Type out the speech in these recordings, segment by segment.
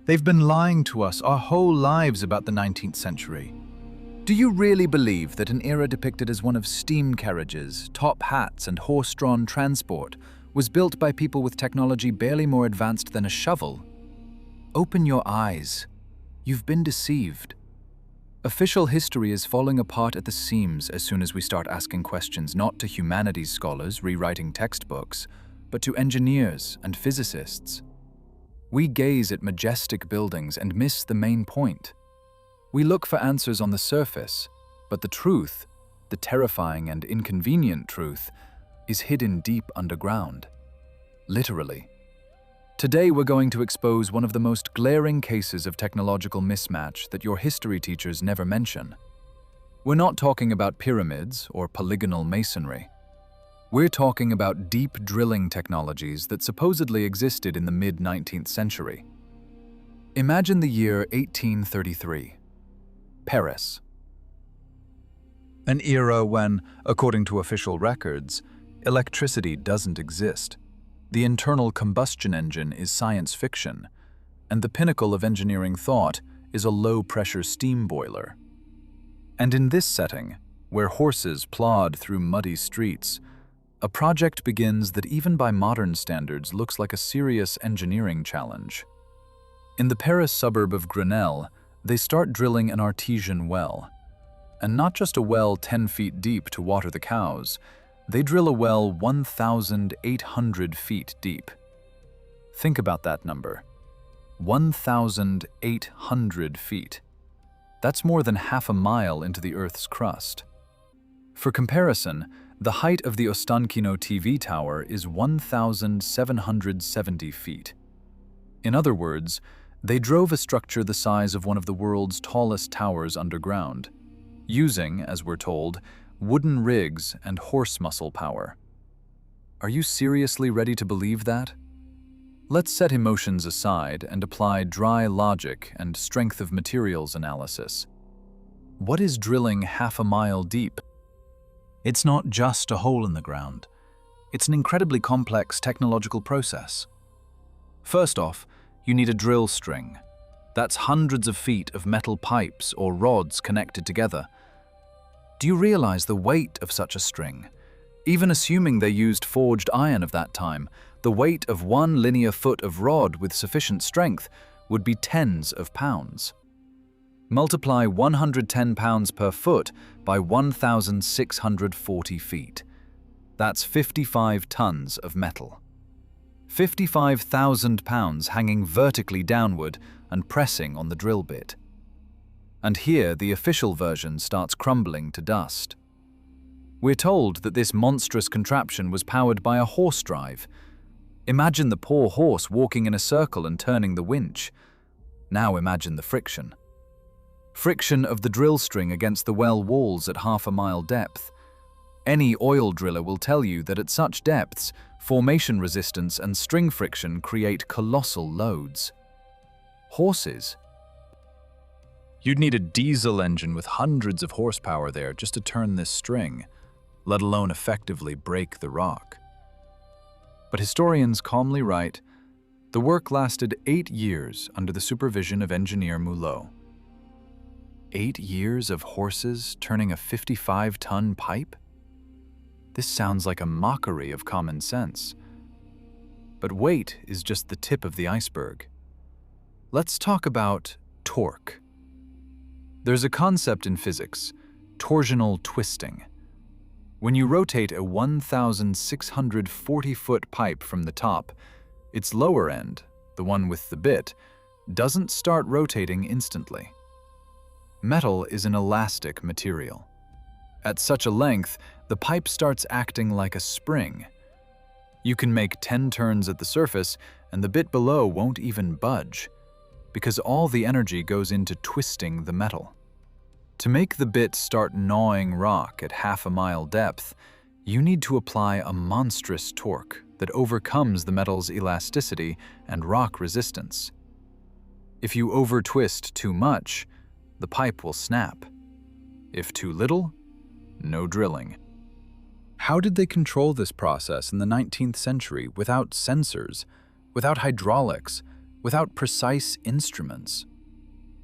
They've been lying to us our whole lives about the 19th century. Do you really believe that an era depicted as one of steam carriages, top hats, and horse-drawn transport was built by people with technology barely more advanced than a shovel? Open your eyes. You've been deceived. Official history is falling apart at the seams as soon as we start asking questions not to humanities scholars rewriting textbooks, but to engineers and physicists. We gaze at majestic buildings and miss the main point. We look for answers on the surface, but the truth, the terrifying and inconvenient truth, is hidden deep underground. Literally. Today we're going to expose one of the most glaring cases of technological mismatch that your history teachers never mention. We're not talking about pyramids or polygonal masonry. We're talking about deep drilling technologies that supposedly existed in the mid-19th century. Imagine the year 1833. Paris. An era when, according to official records, electricity doesn't exist. The internal combustion engine is science fiction, and the pinnacle of engineering thought is a low-pressure steam boiler. And in this setting, where horses plod through muddy streets, a project begins that even by modern standards looks like a serious engineering challenge. In the Paris suburb of Grenelle, they start drilling an artesian well. And not just a well 10 feet deep to water the cows, they drill a well 1,800 feet deep. Think about that number. 1,800 feet. That's more than half a mile into the Earth's crust. For comparison, the height of the Ostankino TV tower is 1,770 feet. In other words, they drove a structure the size of one of the world's tallest towers underground, using, as we're told, wooden rigs and horse muscle power. Are you seriously ready to believe that? Let's set emotions aside and apply dry logic and strength of materials analysis. What is drilling half a mile deep? It's not just a hole in the ground. It's an incredibly complex technological process. First off, you need a drill string. That's hundreds of feet of metal pipes or rods connected together. Do you realize the weight of such a string? Even assuming they used forged iron of that time, the weight of one linear foot of rod with sufficient strength would be tens of pounds. Multiply 110 pounds per foot by 1,640 feet. That's 55 tons of metal. 55,000 pounds hanging vertically downward and pressing on the drill bit. And here the official version starts crumbling to dust. We're told that this monstrous contraption was powered by a horse drive. Imagine the poor horse walking in a circle and turning the winch. Now imagine the friction. Friction of the drill string against the well walls at half a mile depth. Any oil driller will tell you that at such depths, formation resistance and string friction create colossal loads. Horses. You'd need a diesel engine with hundreds of horsepower there just to turn this string, let alone effectively break the rock. But historians calmly write, the work lasted 8 years under the supervision of engineer Mulot. 8 years of horses turning a 55-ton pipe? This sounds like a mockery of common sense. But weight is just the tip of the iceberg. Let's talk about torque. There's a concept in physics, torsional twisting. When you rotate a 1,640-foot pipe from the top, its lower end, the one with the bit, doesn't start rotating instantly. Metal is an elastic material. At such a length, the pipe starts acting like a spring. You can make 10 turns at the surface, and the bit below won't even budge, because all the energy goes into twisting the metal. To make the bit start gnawing rock at half a mile depth, you need to apply a monstrous torque that overcomes the metal's elasticity and rock resistance. If you over-twist too much, the pipe will snap. If too little, no drilling. How did they control this process in the 19th century without sensors, without hydraulics, without precise instruments.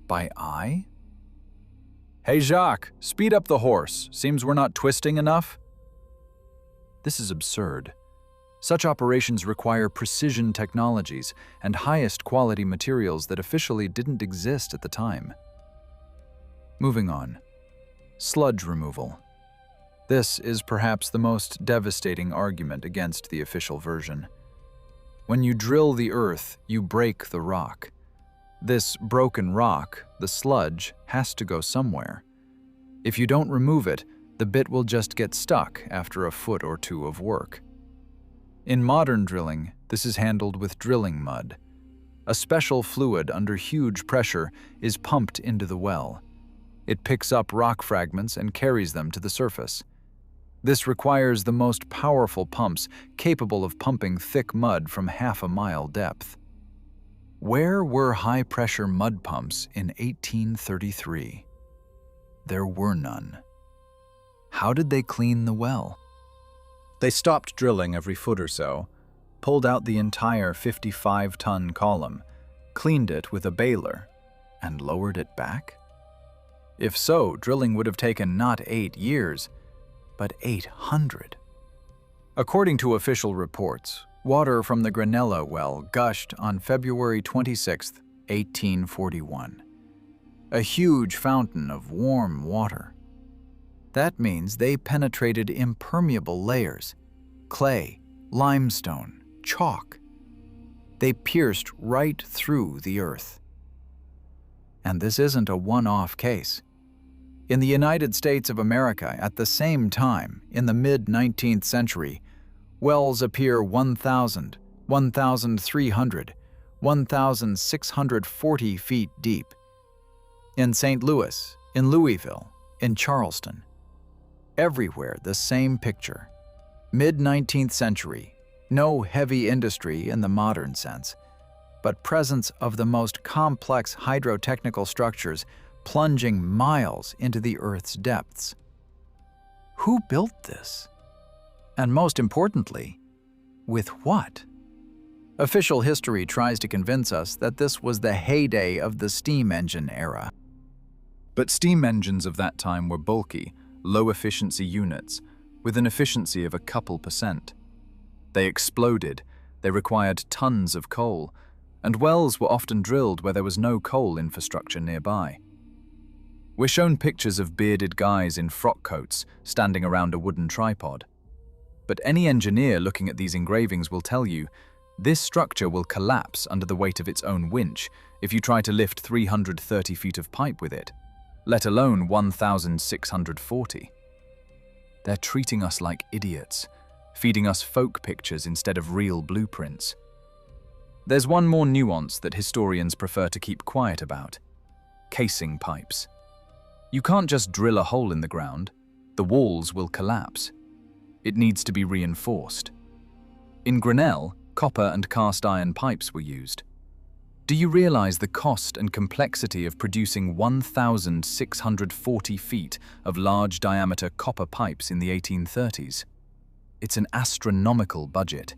By eye? Hey Jacques, speed up the horse. Seems we're not twisting enough. This is absurd. Such operations require precision technologies and highest quality materials that officially didn't exist at the time. Moving on. Sludge removal. This is perhaps the most devastating argument against the official version. When you drill the earth, you break the rock. This broken rock, the sludge, has to go somewhere. If you don't remove it, the bit will just get stuck after a foot or two of work. In modern drilling, this is handled with drilling mud. A special fluid under huge pressure is pumped into the well. It picks up rock fragments and carries them to the surface. This requires the most powerful pumps capable of pumping thick mud from half a mile depth. Where were high-pressure mud pumps in 1833? There were none. How did they clean the well? They stopped drilling every foot or so, pulled out the entire 55-ton column, cleaned it with a baler, and lowered it back? If so, drilling would have taken not 8 years, but 800. According to official reports, water from the Granella well gushed on February 26, 1841. A huge fountain of warm water. That means they penetrated impermeable layers, clay, limestone, chalk. They pierced right through the earth. And this isn't a one-off case. In the United States of America at the same time, in the mid-19th century, wells appear 1,000, 1,300, 1,640 feet deep. In St. Louis, in Louisville, in Charleston. Everywhere the same picture. Mid-19th century, no heavy industry in the modern sense, but presence of the most complex hydrotechnical structures plunging miles into the Earth's depths. Who built this? And most importantly, with what? Official history tries to convince us that this was the heyday of the steam engine era. But steam engines of that time were bulky, low-efficiency units, with an efficiency of a couple percent. They exploded, they required tons of coal, and wells were often drilled where there was no coal infrastructure nearby. We're shown pictures of bearded guys in frock coats standing around a wooden tripod. But any engineer looking at these engravings will tell you this structure will collapse under the weight of its own winch if you try to lift 330 feet of pipe with it, let alone 1,640. They're treating us like idiots, feeding us folk pictures instead of real blueprints. There's one more nuance that historians prefer to keep quiet about: casing pipes. You can't just drill a hole in the ground. The walls will collapse. It needs to be reinforced. In Grenelle, copper and cast iron pipes were used. Do you realize the cost and complexity of producing 1,640 feet of large diameter copper pipes in the 1830s? It's an astronomical budget.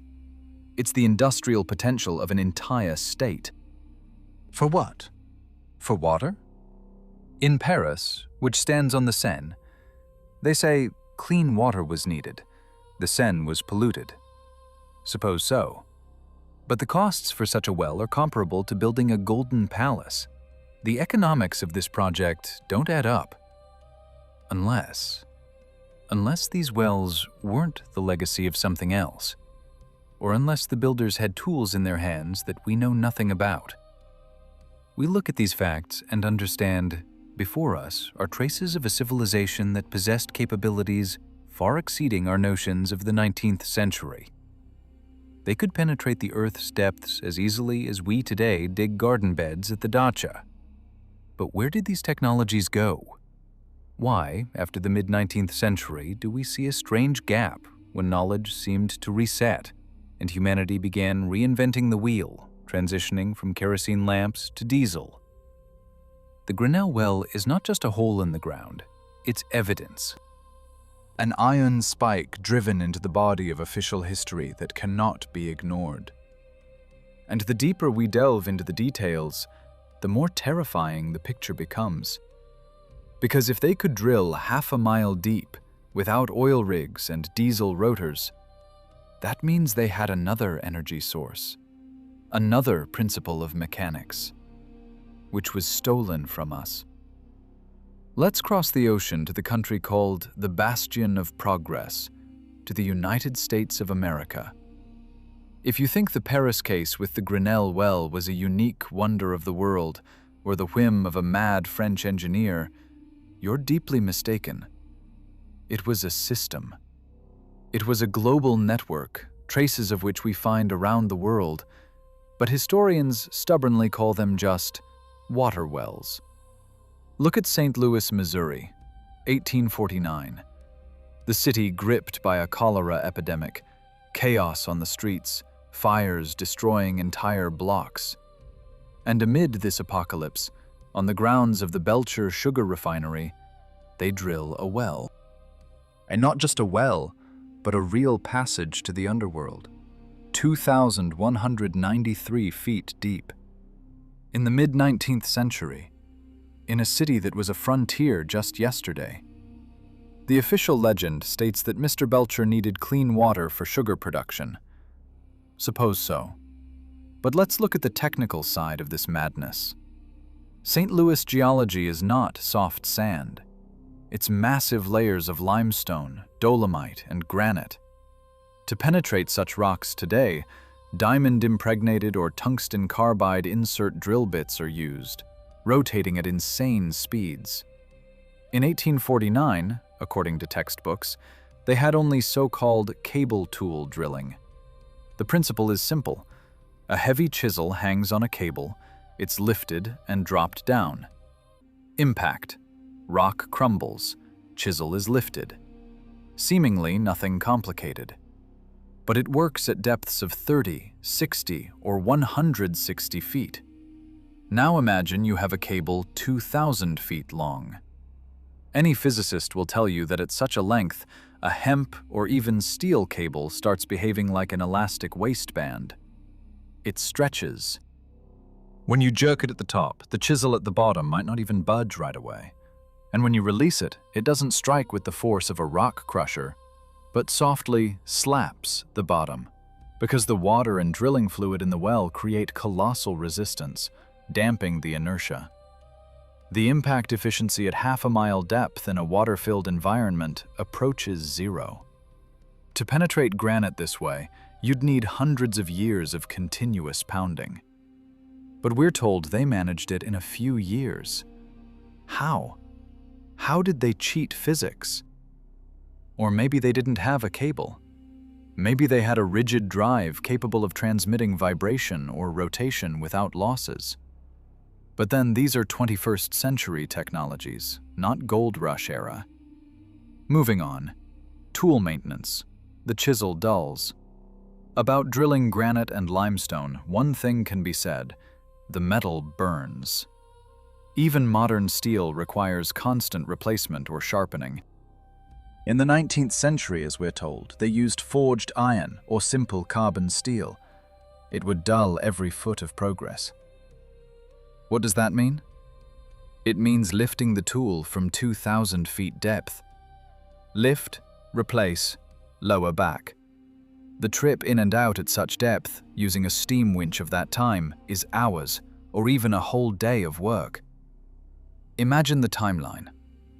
It's the industrial potential of an entire state. For what? For water? In Paris, which stands on the Seine, they say clean water was needed. The Seine was polluted. Suppose so. But the costs for such a well are comparable to building a golden palace. The economics of this project don't add up. Unless these wells weren't the legacy of something else, or unless the builders had tools in their hands that we know nothing about. We look at these facts and understand before us are traces of a civilization that possessed capabilities far exceeding our notions of the 19th century. They could penetrate the Earth's depths as easily as we today dig garden beds at the dacha. But where did these technologies go? Why, after the mid-19th century, do we see a strange gap when knowledge seemed to reset and humanity began reinventing the wheel, transitioning from kerosene lamps to diesel? The Grenelle well is not just a hole in the ground, it's evidence. An iron spike driven into the body of official history that cannot be ignored. And the deeper we delve into the details, the more terrifying the picture becomes. Because if they could drill half a mile deep without oil rigs and diesel rotors, that means they had another energy source, another principle of mechanics, which was stolen from us. Let's cross the ocean to the country called the Bastion of Progress, to the United States of America. If you think the Paris case with the Grenelle well was a unique wonder of the world or the whim of a mad French engineer, you're deeply mistaken. It was a system. It was a global network, traces of which we find around the world, but historians stubbornly call them just water wells. Look at St. Louis, Missouri, 1849. The city gripped by a cholera epidemic, chaos on the streets, fires destroying entire blocks. And amid this apocalypse, on the grounds of the Belcher sugar refinery, they drill a well. And not just a well, but a real passage to the underworld, 2,193 feet deep. In the mid-19th century, in a city that was a frontier just yesterday. The official legend states that Mr. Belcher needed clean water for sugar production. Suppose so. But let's look at the technical side of this madness. St. Louis geology is not soft sand. It's massive layers of limestone, dolomite, and granite. To penetrate such rocks today, diamond-impregnated or tungsten carbide insert drill bits are used, rotating at insane speeds. In 1849, according to textbooks, they had only so-called cable tool drilling. The principle is simple. A heavy chisel hangs on a cable, it's lifted and dropped down. Impact. Rock crumbles, chisel is lifted. Seemingly nothing complicated. But it works at depths of 30, 60, or 160 feet. Now imagine you have a cable 2,000 feet long. Any physicist will tell you that at such a length, a hemp or even steel cable starts behaving like an elastic waistband. It stretches. When you jerk it at the top, the chisel at the bottom might not even budge right away. And when you release it, it doesn't strike with the force of a rock crusher, but softly slaps the bottom, because the water and drilling fluid in the well create colossal resistance, damping the inertia. The impact efficiency at half a mile depth in a water-filled environment approaches zero. To penetrate granite this way, you'd need hundreds of years of continuous pounding. But we're told they managed it in a few years. How? How did they cheat physics? Or maybe they didn't have a cable. Maybe they had a rigid drive capable of transmitting vibration or rotation without losses. But then these are 21st century technologies, not gold rush era. Moving on. Tool maintenance. The chisel dulls. About drilling granite and limestone, one thing can be said: the metal burns. Even modern steel requires constant replacement or sharpening. In the 19th century, as we're told, they used forged iron or simple carbon steel. It would dull every foot of progress. What does that mean? It means lifting the tool from 2,000 feet depth. Lift, replace, lower back. The trip in and out at such depth, using a steam winch of that time, is hours, or even a whole day of work. Imagine the timeline.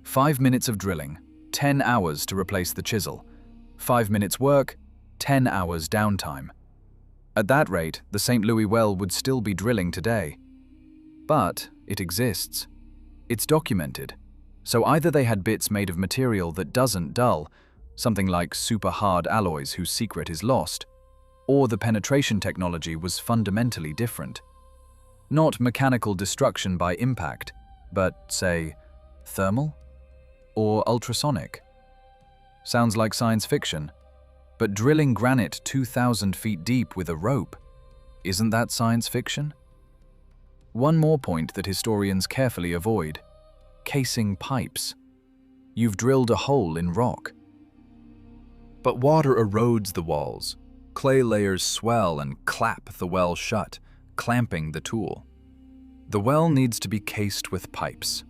5 minutes of drilling, 10 hours to replace the chisel. 5 minutes work, 10 hours downtime. At that rate, the St. Louis well would still be drilling today. But it exists. It's documented. So either they had bits made of material that doesn't dull, something like super hard alloys whose secret is lost, or the penetration technology was fundamentally different. Not mechanical destruction by impact, but, say, thermal? Or ultrasonic? Sounds like science fiction. But drilling granite 2,000 feet deep with a rope, isn't that science fiction? One more point that historians carefully avoid: casing pipes. You've drilled a hole in rock. But water erodes the walls. Clay layers swell and clap the well shut. clamping the tool. The well needs to be cased with pipes.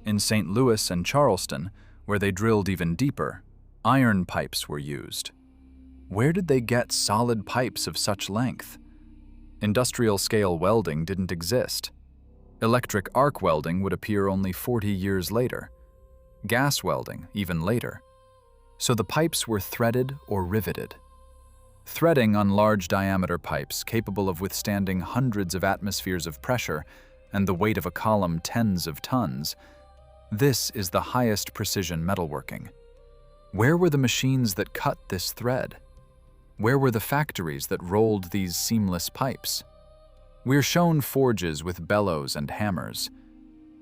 In St. Louis and Charleston, where they drilled even deeper, iron pipes were used. Where did they get solid pipes of such length? Industrial-scale welding didn't exist. Electric arc welding would appear only 40 years later. Gas welding even later. So the pipes were threaded or riveted. Threading on large-diameter pipes capable of withstanding hundreds of atmospheres of pressure and the weight of a column tens of tons, this is the highest precision metalworking. Where were the machines that cut this thread? Where were the factories that rolled these seamless pipes? We're shown forges with bellows and hammers.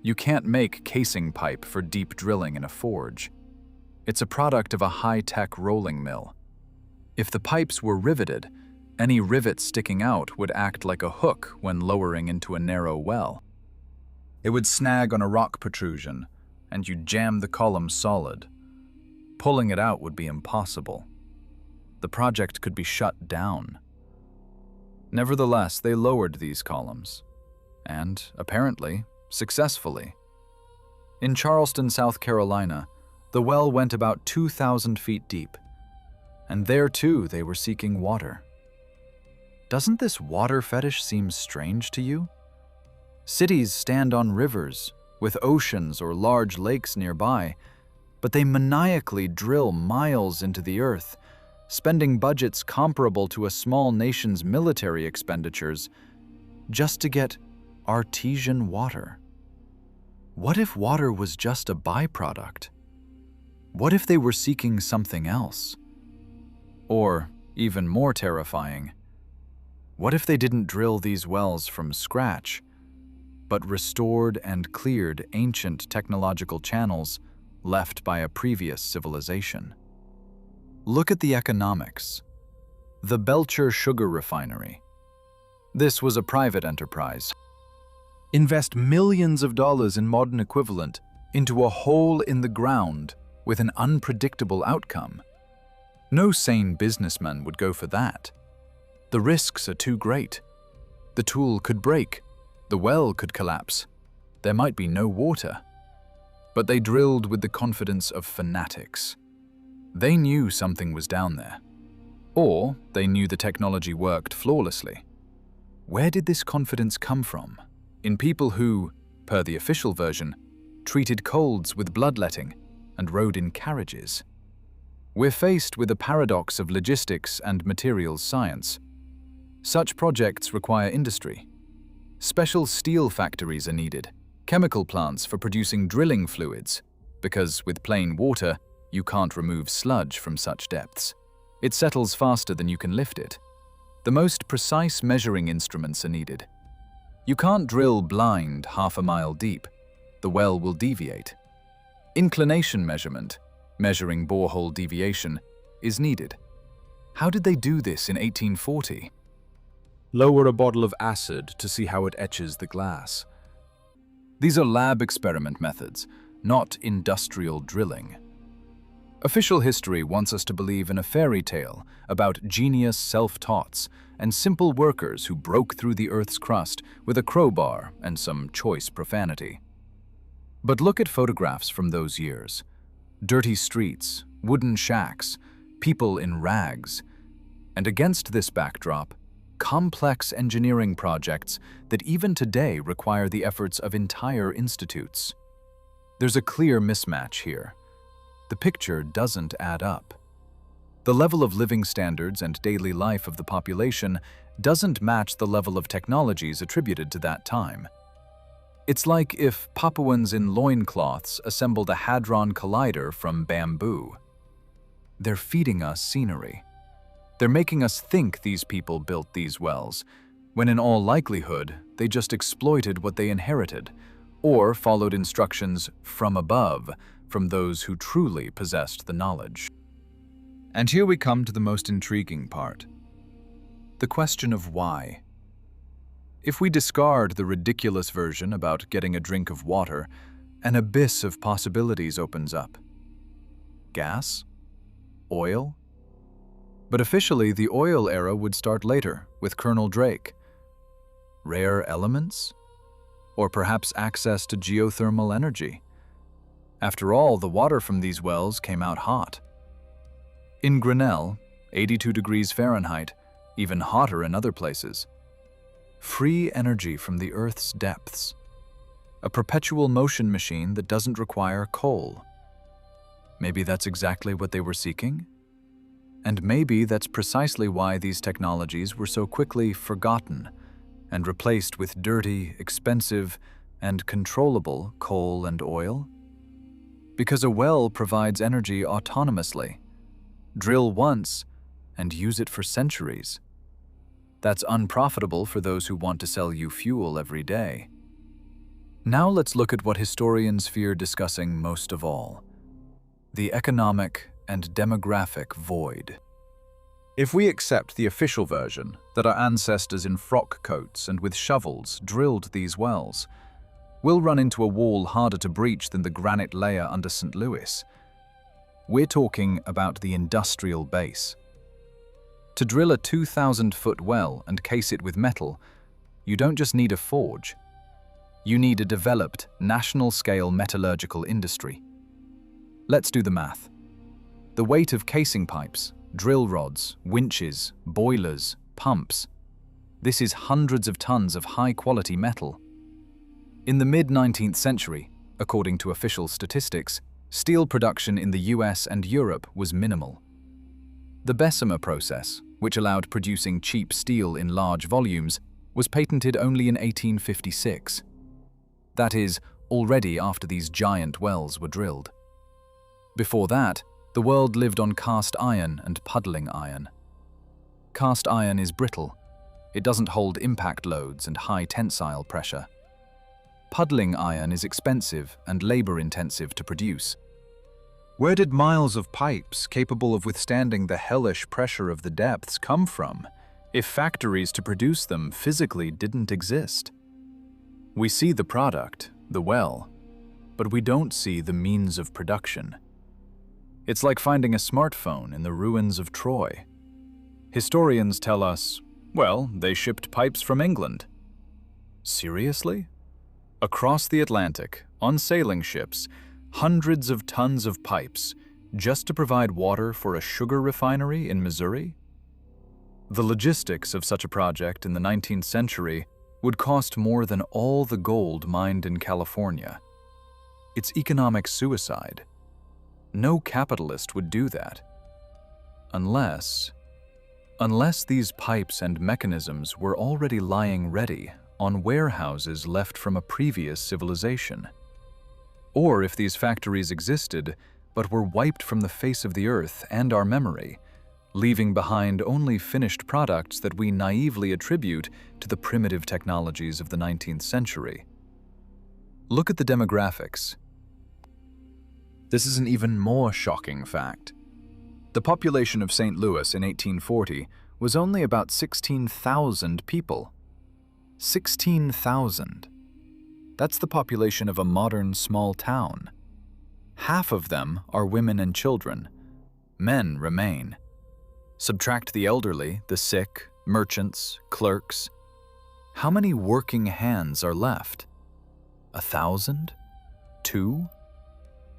You can't make casing pipe for deep drilling in a forge. It's a product of a high-tech rolling mill. If the pipes were riveted, any rivet sticking out would act like a hook when lowering into a narrow well. It would snag on a rock protrusion, and you'd jam the column solid. Pulling it out would be impossible. The project could be shut down. Nevertheless, they lowered these columns, and, apparently, successfully. In Charleston, South Carolina, the well went about 2,000 feet deep, and there too they were seeking water. Doesn't this water fetish seem strange to you? Cities stand on rivers, with oceans or large lakes nearby, but they maniacally drill miles into the earth, spending budgets comparable to a small nation's military expenditures, just to get artesian water. What if water was just a byproduct? What if they were seeking something else? Or, even more terrifying, what if they didn't drill these wells from scratch, but restored and cleared ancient technological channels left by a previous civilization? Look at the economics. The Belcher Sugar Refinery. This was a private enterprise. Invest millions of dollars in modern equivalent into a hole in the ground with an unpredictable outcome. No sane businessman would go for that. The risks are too great. The tool could break. The well could collapse. There might be no water. But they drilled with the confidence of fanatics. They knew something was down there. Or they knew the technology worked flawlessly. Where did this confidence come from? In people who, per the official version, treated colds with bloodletting and rode in carriages. We're faced with a paradox of logistics and materials science. Such projects require industry. Special steel factories are needed, chemical plants for producing drilling fluids, because with plain water, you can't remove sludge from such depths. It settles faster than you can lift it. The most precise measuring instruments are needed. You can't drill blind half a mile deep. The well will deviate. Inclination measurement, measuring borehole deviation, is needed. How did they do this in 1840? Lower a bottle of acid to see how it etches the glass. These are lab experiment methods, not industrial drilling. Official history wants us to believe in a fairy tale about genius self-taughts and simple workers who broke through the Earth's crust with a crowbar and some choice profanity. But look at photographs from those years. Dirty streets, wooden shacks, people in rags. And against this backdrop, complex engineering projects that even today require the efforts of entire institutes. There's a clear mismatch here. The picture doesn't add up. The level of living standards and daily life of the population doesn't match the level of technologies attributed to that time. It's like if Papuans in loincloths assembled a Hadron Collider from bamboo. They're feeding us scenery. They're making us think these people built these wells, when in all likelihood, they just exploited what they inherited, or followed instructions from above from those who truly possessed the knowledge. And here we come to the most intriguing part. The question of why. If we discard the ridiculous version about getting a drink of water, an abyss of possibilities opens up. Gas? Oil? But officially, the oil era would start later, with Colonel Drake. Rare elements? Or perhaps access to geothermal energy? After all, the water from these wells came out hot. In Grinnell, 82 degrees Fahrenheit, even hotter in other places. Free energy from the Earth's depths. A perpetual motion machine that doesn't require coal. Maybe that's exactly what they were seeking? And maybe that's precisely why these technologies were so quickly forgotten and replaced with dirty, expensive, and controllable coal and oil? Because a well provides energy autonomously. Drill once and use it for centuries. That's unprofitable for those who want to sell you fuel every day. Now let's look at what historians fear discussing most of all: the economic and demographic void. If we accept the official version that our ancestors in frock coats and with shovels drilled these wells, we'll run into a wall harder to breach than the granite layer under St. Louis. We're talking about the industrial base. To drill a 2,000-foot well and case it with metal, you don't just need a forge. You need a developed, national-scale metallurgical industry. Let's do the math. The weight of casing pipes, drill rods, winches, boilers, pumps. This is hundreds of tons of high-quality metal. In the mid-19th century, according to official statistics, steel production in the US and Europe was minimal. The Bessemer process, which allowed producing cheap steel in large volumes, was patented only in 1856. That is, already after these giant wells were drilled. Before that, the world lived on cast iron and puddling iron. Cast iron is brittle. It doesn't hold impact loads and high tensile pressure. Puddling iron is expensive and labor-intensive to produce. Where did miles of pipes capable of withstanding the hellish pressure of the depths come from, if factories to produce them physically didn't exist? We see the product, the well, but we don't see the means of production. It's like finding a smartphone in the ruins of Troy. Historians tell us, well, they shipped pipes from England. Seriously? Across the Atlantic, on sailing ships, hundreds of tons of pipes, just to provide water for a sugar refinery in Missouri? The logistics of such a project in the 19th century would cost more than all the gold mined in California. It's economic suicide. No capitalist would do that. Unless these pipes and mechanisms were already lying ready on warehouses left from a previous civilization. Or if these factories existed, but were wiped from the face of the earth and our memory, leaving behind only finished products that we naively attribute to the primitive technologies of the 19th century. Look at the demographics. This is an even more shocking fact. The population of St. Louis in 1840 was only about 16,000 people. 16,000. That's the population of a modern small town. Half of them are women and children. Men remain. Subtract the elderly, the sick, merchants, clerks. How many working hands are left? 1,000? 2?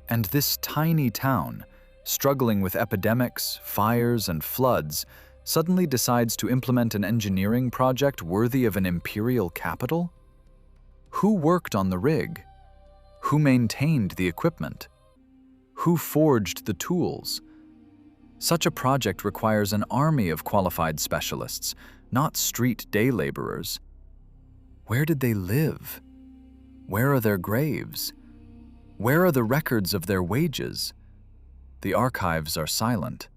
And this tiny town, struggling with epidemics, fires, and floods, suddenly decides to implement an engineering project worthy of an imperial capital? Who worked on the rig? Who maintained the equipment? Who forged the tools? Such a project requires an army of qualified specialists, not street day laborers. Where did they live? Where are their graves? Where are the records of their wages? The archives are silent.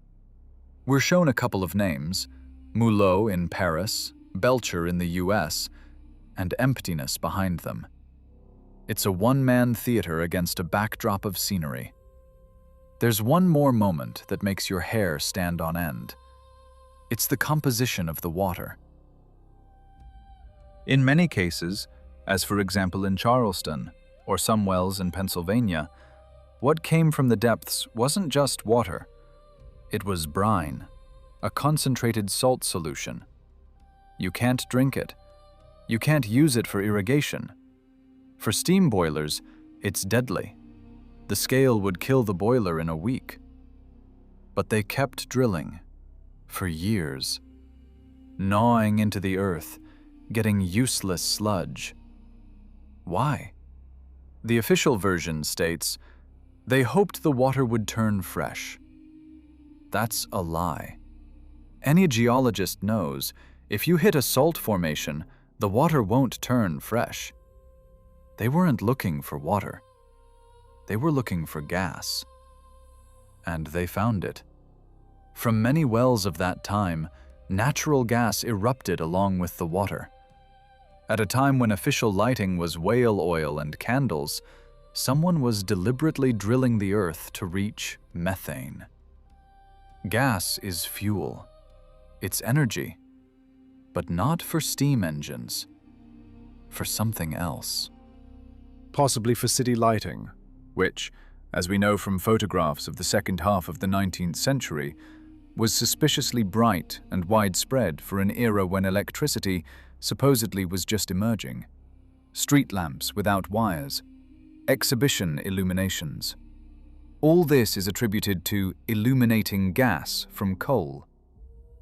We're shown a couple of names: Mulot in Paris, Belcher in the US, and emptiness behind them. It's a one-man theater against a backdrop of scenery. There's one more moment that makes your hair stand on end. It's the composition of the water. In many cases, as for example in Charleston, or some wells in Pennsylvania, what came from the depths wasn't just water. It was brine, a concentrated salt solution. You can't drink it. You can't use it for irrigation. For steam boilers, it's deadly. The scale would kill the boiler in a week. But they kept drilling for years, gnawing into the earth, getting useless sludge. Why? The official version states, they hoped the water would turn fresh. That's a lie. Any geologist knows if you hit a salt formation, the water won't turn fresh. They weren't looking for water. They were looking for gas. And they found it. From many wells of that time, natural gas erupted along with the water. At a time when official lighting was whale oil and candles, someone was deliberately drilling the earth to reach methane. Gas is fuel. It's energy, but not for steam engines, for something else. Possibly for city lighting, which, as we know from photographs of the second half of the 19th century, was suspiciously bright and widespread for an era when electricity supposedly was just emerging. Street lamps without wires, exhibition illuminations. All this is attributed to illuminating gas from coal.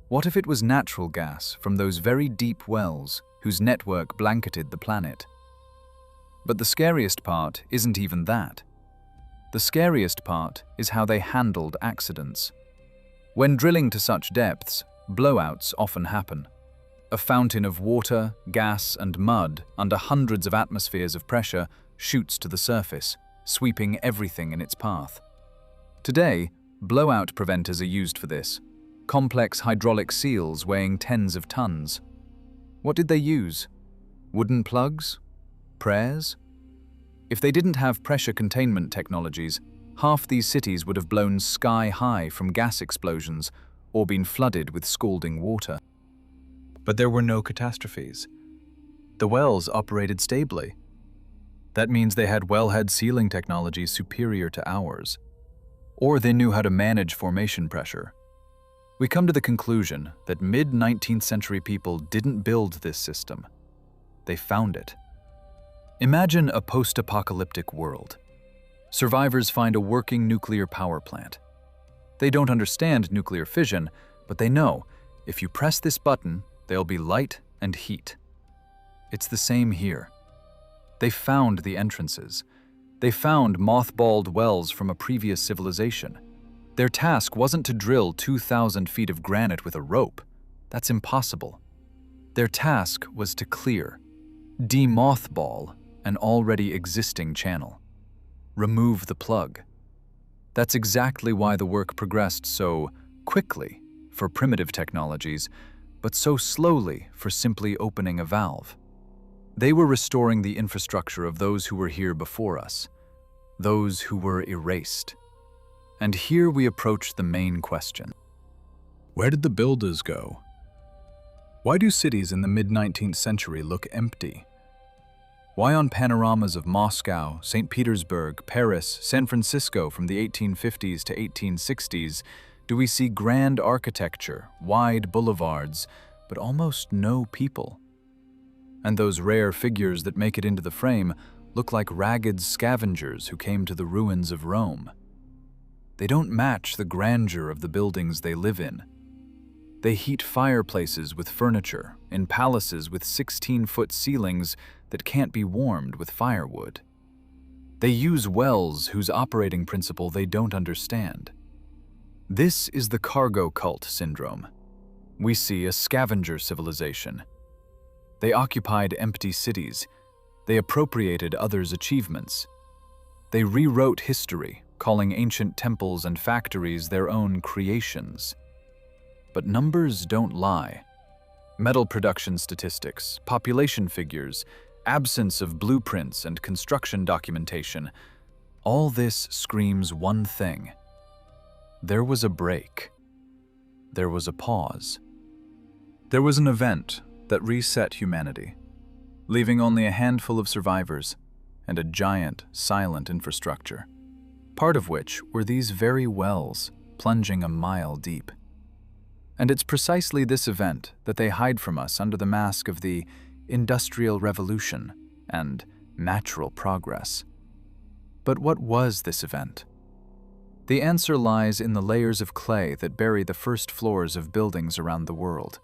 What if it was natural gas from those very deep wells whose network blanketed the planet? But the scariest part isn't even that. The scariest part is how they handled accidents. When drilling to such depths, blowouts often happen. A fountain of water, gas, and mud under hundreds of atmospheres of pressure shoots to the surface, sweeping everything in its path. Today, blowout preventers are used for this. Complex hydraulic seals weighing tens of tons. What did they use? Wooden plugs? Prayers? If they didn't have pressure containment technologies, half these cities would have blown sky high from gas explosions or been flooded with scalding water. But there were no catastrophes. The wells operated stably. That means they had wellhead sealing technology superior to ours. Or they knew how to manage formation pressure. We come to the conclusion that mid-19th century people didn't build this system. They found it. Imagine a post-apocalyptic world. Survivors find a working nuclear power plant. They don't understand nuclear fission, but they know if you press this button, there'll be light and heat. It's the same here. They found the entrances. They found mothballed wells from a previous civilization. Their task wasn't to drill 2,000 feet of granite with a rope. That's impossible. Their task was to clear, de-mothball an already existing channel. Remove the plug. That's exactly why the work progressed so quickly for primitive technologies, but so slowly for simply opening a valve. They were restoring the infrastructure of those who were here before us, those who were erased. And here we approach the main question. Where did the builders go? Why do cities in the mid-19th century look empty? Why on panoramas of Moscow, St. Petersburg, Paris, San Francisco from the 1850s to 1860s do we see grand architecture, wide boulevards, but almost no people? And those rare figures that make it into the frame look like ragged scavengers who came to the ruins of Rome. They don't match the grandeur of the buildings they live in. They heat fireplaces with furniture in palaces with 16-foot ceilings that can't be warmed with firewood. They use wells whose operating principle they don't understand. This is the cargo cult syndrome. We see a scavenger civilization. They occupied empty cities. They appropriated others' achievements. They rewrote history, calling ancient temples and factories their own creations. But numbers don't lie. Metal production statistics, population figures, absence of blueprints and construction documentation, all this screams one thing. There was a break. There was a pause. There was an event that reset humanity, leaving only a handful of survivors and a giant, silent infrastructure, part of which were these very wells plunging a mile deep. And it's precisely this event that they hide from us under the mask of the industrial revolution, and natural progress. But what was this event? The answer lies in the layers of clay that bury the first floors of buildings around the world.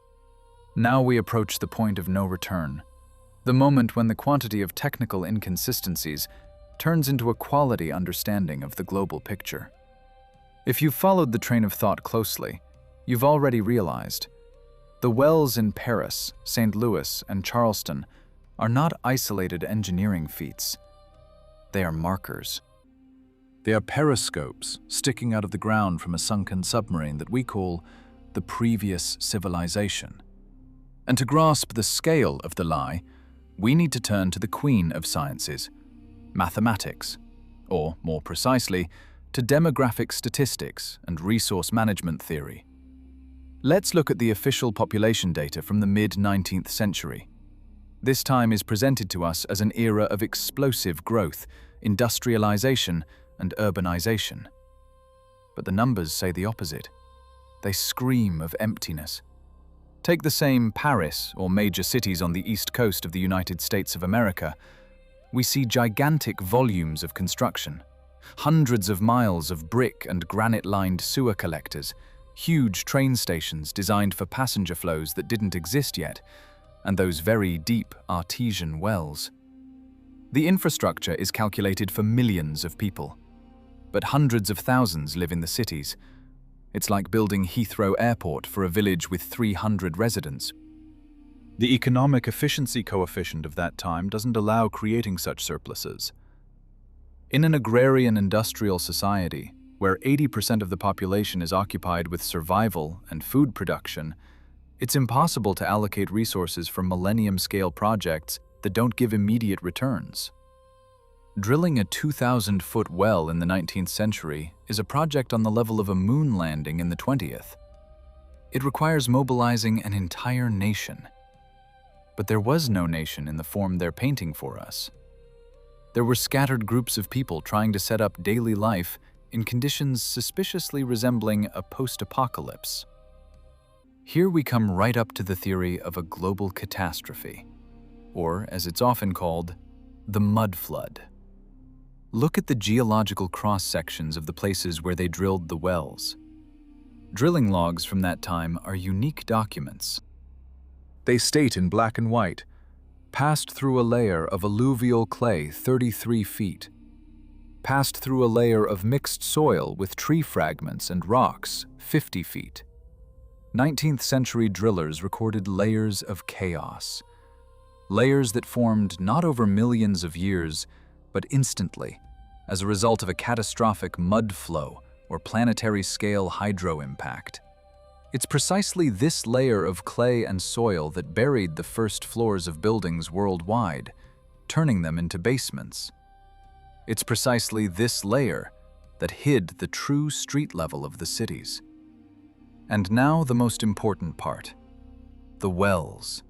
Now we approach the point of no return, the moment when the quantity of technical inconsistencies turns into a quality understanding of the global picture. If you've followed the train of thought closely, you've already realized the wells in Paris, St. Louis, and Charleston are not isolated engineering feats. They are markers. They are periscopes sticking out of the ground from a sunken submarine that we call the previous civilization. And to grasp the scale of the lie, we need to turn to the queen of sciences, mathematics, or more precisely, to demographic statistics and resource management theory. Let's look at the official population data from the mid-19th century. This time is presented to us as an era of explosive growth, industrialization, and urbanization. But the numbers say the opposite. They scream of emptiness. Take the same Paris or major cities on the east coast of the United States of America. We see gigantic volumes of construction, hundreds of miles of brick and granite-lined sewer collectors, huge train stations designed for passenger flows that didn't exist yet, and those very deep artesian wells. The infrastructure is calculated for millions of people, but hundreds of thousands live in the cities. It's like building Heathrow Airport for a village with 300 residents. The economic efficiency coefficient of that time doesn't allow creating such surpluses. In an agrarian industrial society, where 80% of the population is occupied with survival and food production, it's impossible to allocate resources for millennium-scale projects that don't give immediate returns. Drilling a 2,000-foot well in the 19th century is a project on the level of a moon landing in the 20th. It requires mobilizing an entire nation. But there was no nation in the form they're painting for us. There were scattered groups of people trying to set up daily life in conditions suspiciously resembling a post-apocalypse. Here we come right up to the theory of a global catastrophe, or as it's often called, the mud flood. Look at the geological cross-sections of the places where they drilled the wells. Drilling logs from that time are unique documents. They state in black and white, passed through a layer of alluvial clay 33 feet, passed through a layer of mixed soil with tree fragments and rocks 50 feet. 19th century drillers recorded layers of chaos, layers that formed not over millions of years, but instantly, as a result of a catastrophic mud flow or planetary-scale hydro impact. It's precisely this layer of clay and soil that buried the first floors of buildings worldwide, turning them into basements. It's precisely this layer that hid the true street level of the cities. And now the most important part, the wells.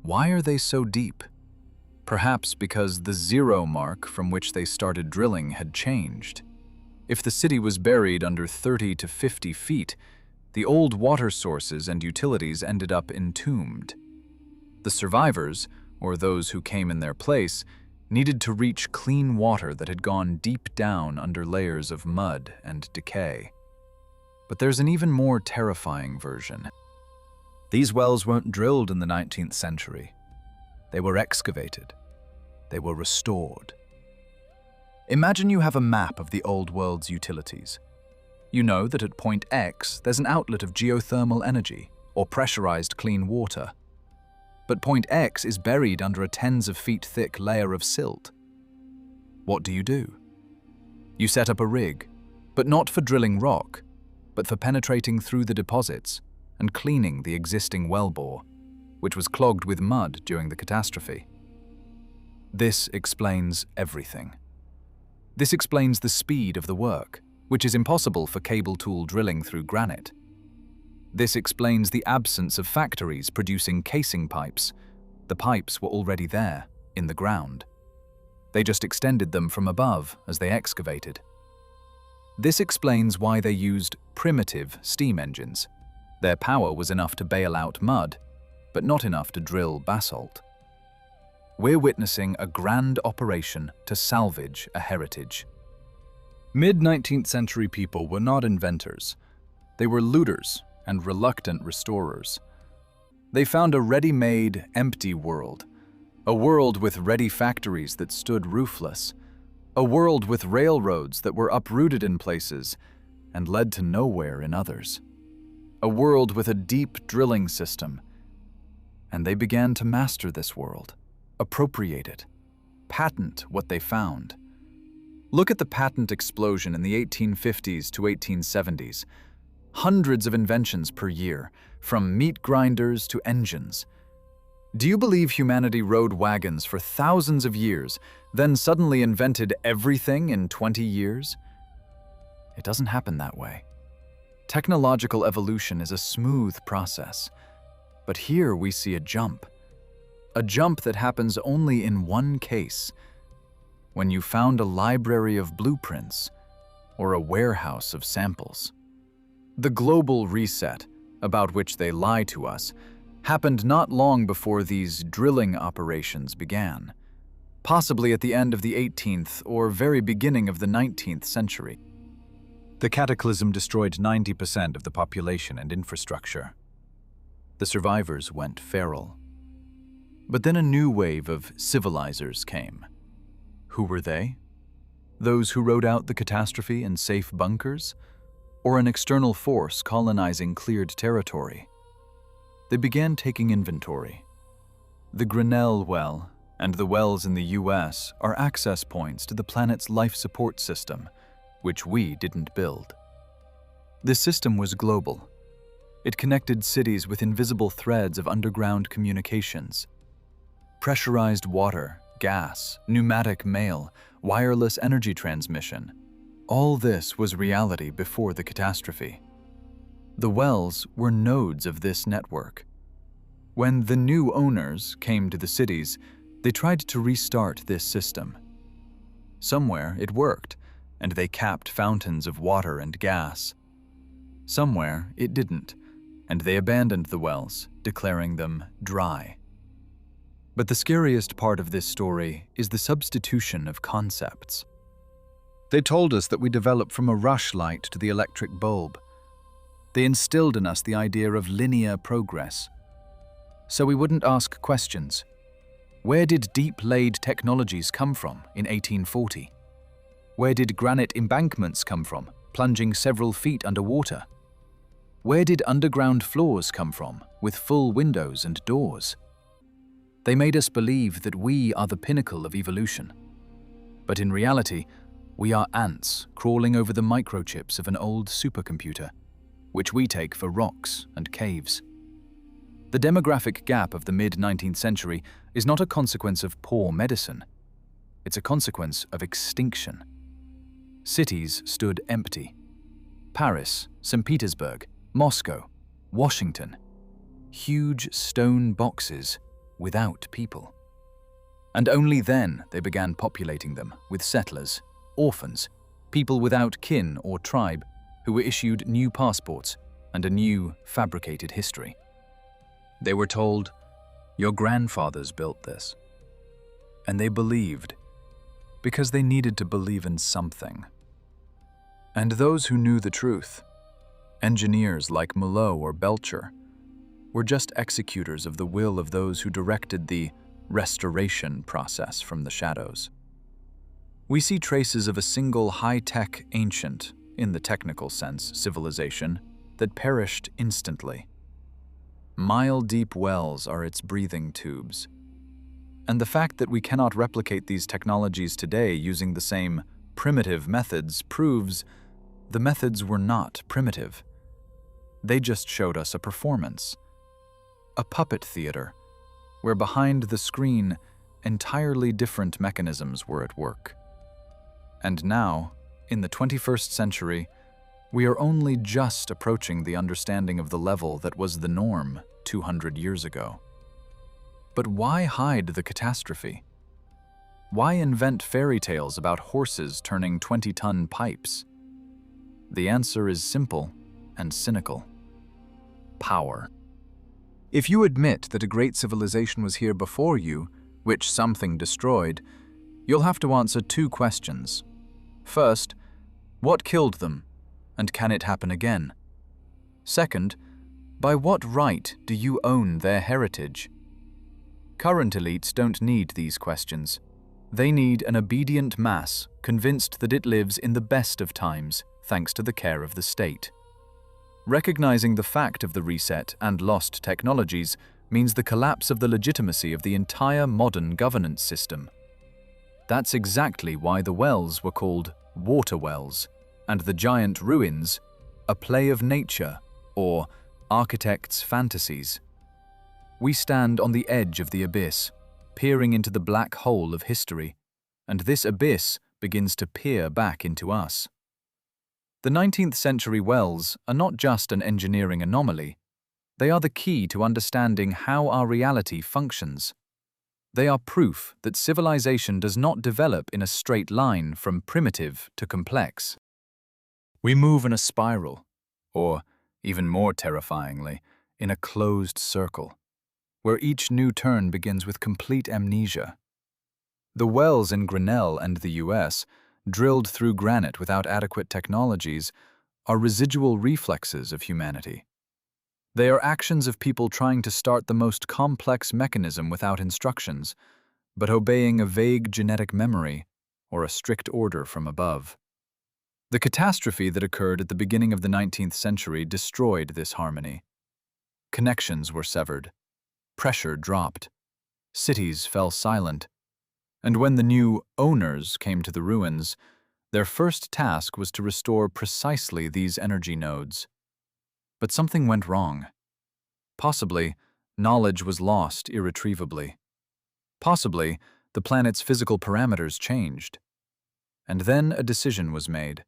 Why are they so deep? Perhaps because the zero mark from which they started drilling had changed. If the city was buried under 30 to 50 feet, the old water sources and utilities ended up entombed. The survivors, or those who came in their place, needed to reach clean water that had gone deep down under layers of mud and decay. But there's an even more terrifying version. These wells weren't drilled in the 19th century. They were excavated. They were restored. Imagine you have a map of the old world's utilities. You know that at point X, there's an outlet of geothermal energy, or pressurized clean water. But point X is buried under a tens of feet thick layer of silt. What do? You set up a rig, but not for drilling rock, but for penetrating through the deposits and cleaning the existing wellbore, which was clogged with mud during the catastrophe. This explains everything. This explains the speed of the work, which is impossible for cable tool drilling through granite. This explains the absence of factories producing casing pipes. The pipes were already there, in the ground. They just extended them from above as they excavated. This explains why they used primitive steam engines. Their power was enough to bail out mud, but not enough to drill basalt. We're witnessing a grand operation to salvage a heritage. Mid-19th century people were not inventors. They were looters and reluctant restorers. They found a ready-made, empty world. A world with ready factories that stood roofless. A world with railroads that were uprooted in places and led to nowhere in others. A world with a deep drilling system. And they began to master this world, appropriate it, patent what they found. Look at the patent explosion in the 1850s to 1870s. Hundreds of inventions per year, from meat grinders to engines. Do you believe humanity rode wagons for thousands of years, then suddenly invented everything in 20 years? It doesn't happen that way. Technological evolution is a smooth process. But here we see a jump. A jump that happens only in one case. When you found a library of blueprints or a warehouse of samples. The global reset, about which they lie to us, happened not long before these drilling operations began, possibly at the end of the 18th or very beginning of the 19th century. The cataclysm destroyed 90% of the population and infrastructure. The survivors went feral. But then a new wave of civilizers came. Who were they? Those who rode out the catastrophe in safe bunkers? Or an external force colonizing cleared territory? They began taking inventory. The Grinnell well and the wells in the US are access points to the planet's life support system, which we didn't build. This system was global. It connected cities with invisible threads of underground communications. Pressurized water, gas, pneumatic mail, wireless energy transmission. All this was reality before the catastrophe. The wells were nodes of this network. When the new owners came to the cities, they tried to restart this system. Somewhere it worked, and they capped fountains of water and gas. Somewhere it didn't, and they abandoned the wells, declaring them dry. But the scariest part of this story is the substitution of concepts. They told us that we developed from a rushlight to the electric bulb. They instilled in us the idea of linear progress. So we wouldn't ask questions. Where did deep-laid technologies come from in 1840? Where did granite embankments come from, plunging several feet underwater? Where did underground floors come from, with full windows and doors? They made us believe that we are the pinnacle of evolution. But in reality, we are ants crawling over the microchips of an old supercomputer, which we take for rocks and caves. The demographic gap of the mid-19th century is not a consequence of poor medicine. It's a consequence of extinction. Cities stood empty. Paris, St. Petersburg, Moscow, Washington. Huge stone boxes without people. And only then they began populating them with settlers, orphans, people without kin or tribe who were issued new passports and a new fabricated history. They were told, "Your grandfathers built this." And they believed, because they needed to believe in something. And those who knew the truth, engineers like Mulot or Belcher, were just executors of the will of those who directed the restoration process from the shadows. We see traces of a single high-tech ancient, in the technical sense, civilization that perished instantly. Mile-deep wells are its breathing tubes. And the fact that we cannot replicate these technologies today using the same primitive methods proves the methods were not primitive. They just showed us a performance. A puppet theater, where behind the screen, entirely different mechanisms were at work. And now, in the 21st century, we are only just approaching the understanding of the level that was the norm 200 years ago. But why hide the catastrophe? Why invent fairy tales about horses turning 20-ton pipes? The answer is simple and cynical. Power. If you admit that a great civilization was here before you, which something destroyed, you'll have to answer two questions. First, what killed them, and can it happen again? Second, by what right do you own their heritage? Current elites don't need these questions. They need an obedient mass convinced that it lives in the best of times thanks to the care of the state. Recognizing the fact of the reset and lost technologies means the collapse of the legitimacy of the entire modern governance system. That's exactly why the wells were called water wells, and the giant ruins a play of nature or architects' fantasies. We stand on the edge of the abyss, peering into the black hole of history, and this abyss begins to peer back into us. The 19th century wells are not just an engineering anomaly. They are the key to understanding how our reality functions. They are proof that civilization does not develop in a straight line from primitive to complex. We move in a spiral, or, even more terrifyingly, in a closed circle, where each new turn begins with complete amnesia. The wells in Grinnell and the US, drilled through granite without adequate technologies, are residual reflexes of humanity. They are actions of people trying to start the most complex mechanism without instructions, but obeying a vague genetic memory or a strict order from above. The catastrophe that occurred at the beginning of the 19th century destroyed this harmony. Connections were severed. Pressure dropped. Cities fell silent. And when the new owners came to the ruins, their first task was to restore precisely these energy nodes. But something went wrong. Possibly, knowledge was lost irretrievably. Possibly, the planet's physical parameters changed. And then a decision was made.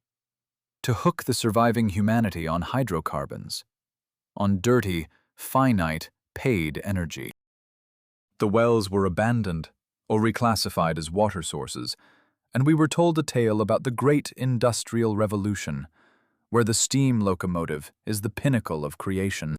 To hook the surviving humanity on hydrocarbons. On dirty, finite, paid energy. The wells were abandoned or reclassified as water sources, and we were told a tale about the Great Industrial Revolution, where the steam locomotive is the pinnacle of creation.